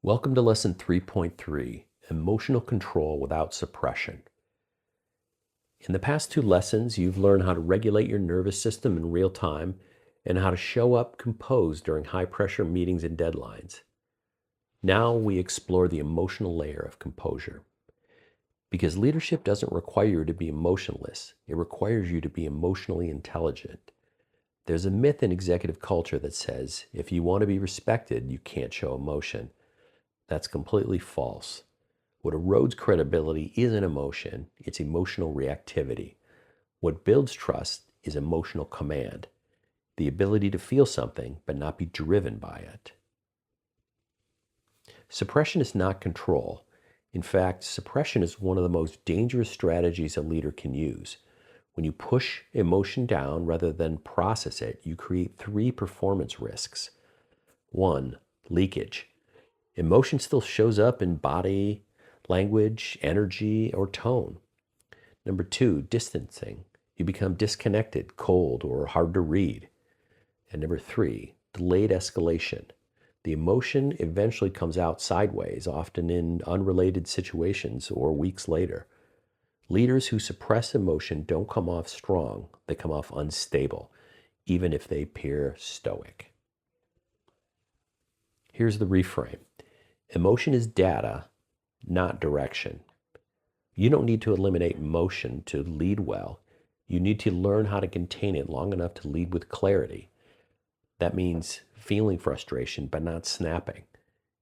Welcome to Lesson 3.3, Emotional Control Without Suppression. In the past two lessons, you've learned how to regulate your nervous system in real time and how to show up composed during high-pressure meetings and deadlines. Now we explore the emotional layer of composure. Because leadership doesn't require you to be emotionless, it requires you to be emotionally intelligent. There's a myth in executive culture that says, if you want to be respected, you can't show emotion. That's completely false. What erodes credibility isn't emotion, it's emotional reactivity. What builds trust is emotional command, the ability to feel something but not be driven by it. Suppression is not control. In fact, suppression is one of the most dangerous strategies a leader can use. When you push emotion down rather than process it, you create three performance risks. 1. Leakage. Emotion still shows up in body, language, energy, or tone. 2, distancing. You become disconnected, cold, or hard to read. And 3, delayed escalation. The emotion eventually comes out sideways, often in unrelated situations or weeks later. Leaders who suppress emotion don't come off strong, they come off unstable, even if they appear stoic. Here's the reframe. Emotion is data, not direction. You don't need to eliminate emotion to lead well. You need to learn how to contain it long enough to lead with clarity. That means feeling frustration but not snapping,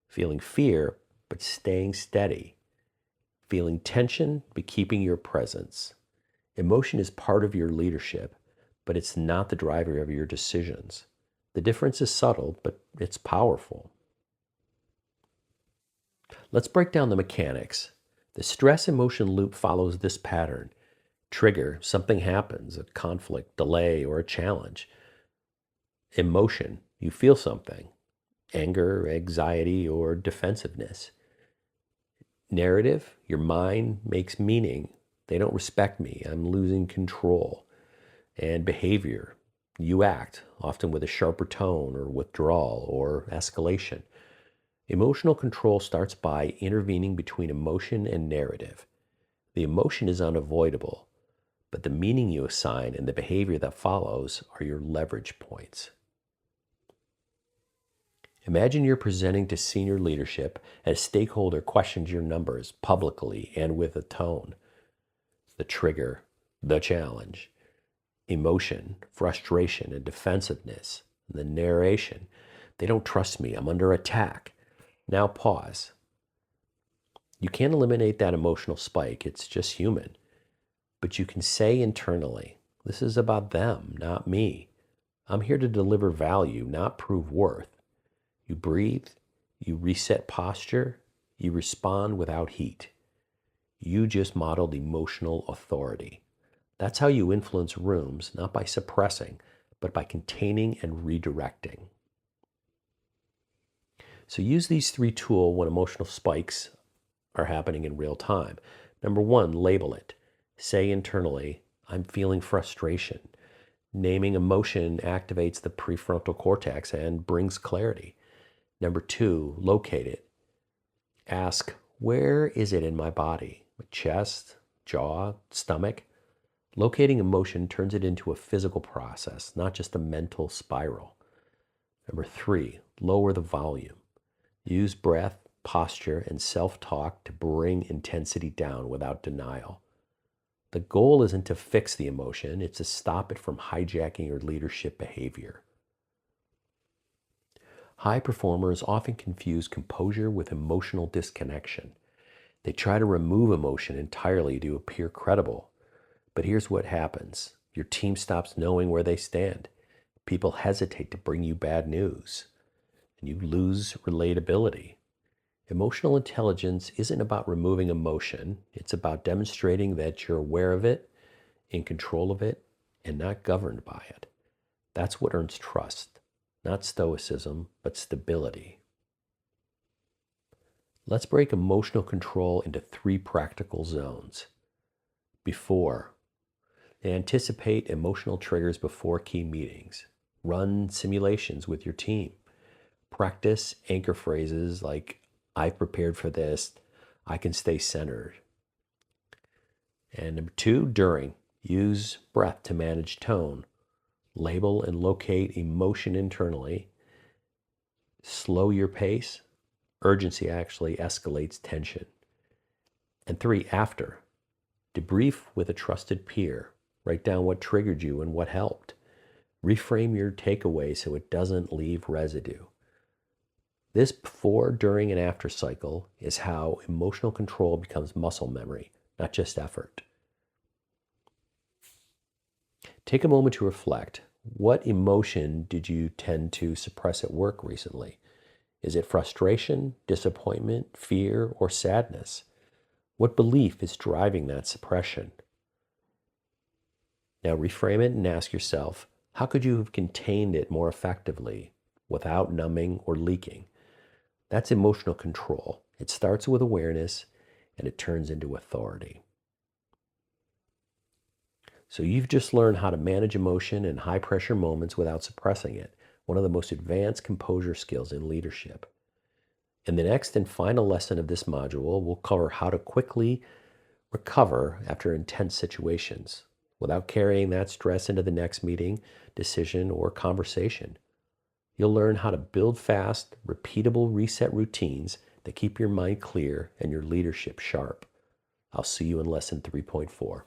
feeling fear but staying steady, feeling tension but keeping your presence. Emotion is part of your leadership, but it's not the driver of your decisions. The difference is subtle, but it's powerful. Let's break down the mechanics. The stress emotion loop follows this pattern. Trigger, something happens, a conflict, delay, or a challenge. Emotion, you feel something, anger, anxiety, or defensiveness. Narrative, your mind makes meaning. They don't respect me, I'm losing control. And behavior, you act, often with a sharper tone or withdrawal or escalation. Emotional control starts by intervening between emotion and narrative. The emotion is unavoidable, but the meaning you assign and the behavior that follows are your leverage points. Imagine you're presenting to senior leadership and a stakeholder questions your numbers publicly and with a tone. The trigger, the challenge. Emotion, frustration, and defensiveness. The narration, they don't trust me, I'm under attack. Now pause. You can't eliminate that emotional spike, it's just human. But you can say internally, this is about them, not me. I'm here to deliver value, not prove worth. You breathe, you reset posture, you respond without heat. You just modeled emotional authority. That's how you influence rooms, not by suppressing, but by containing and redirecting. So use these three tools when emotional spikes are happening in real time. 1, label it. Say internally, I'm feeling frustration. Naming emotion activates the prefrontal cortex and brings clarity. 2, locate it. Ask, where is it in my body? My chest, jaw, stomach? Locating emotion turns it into a physical process, not just a mental spiral. 3, lower the volume. Use breath, posture, and self-talk to bring intensity down without denial. The goal isn't to fix the emotion, it's to stop it from hijacking your leadership behavior. High performers often confuse composure with emotional disconnection. They try to remove emotion entirely to appear credible. But here's what happens. Your team stops knowing where they stand. People hesitate to bring you bad news. And you lose relatability. Emotional intelligence isn't about removing emotion. It's about demonstrating that you're aware of it, in control of it, and not governed by it. That's what earns trust. Not stoicism, but stability. Let's break emotional control into 3 practical zones. Before. Anticipate emotional triggers before key meetings. Run simulations with your team. Practice anchor phrases like, I've prepared for this. I can stay centered. And number 2, during. Use breath to manage tone. Label and locate emotion internally. Slow your pace. Urgency actually escalates tension. And 3, after. Debrief with a trusted peer. Write down what triggered you and what helped. Reframe your takeaway so it doesn't leave residue. This before, during, and after cycle is how emotional control becomes muscle memory, not just effort. Take a moment to reflect. What emotion did you tend to suppress at work recently? Is it frustration, disappointment, fear, or sadness? What belief is driving that suppression? Now reframe it and ask yourself, how could you have contained it more effectively without numbing or leaking? That's emotional control. It starts with awareness and it turns into authority. So you've just learned how to manage emotion in high pressure moments without suppressing it, one of the most advanced composure skills in leadership. In the next and final lesson of this module, we'll cover how to quickly recover after intense situations without carrying that stress into the next meeting, decision, or conversation. You'll learn how to build fast, repeatable reset routines that keep your mind clear and your leadership sharp. I'll see you in lesson 3.4.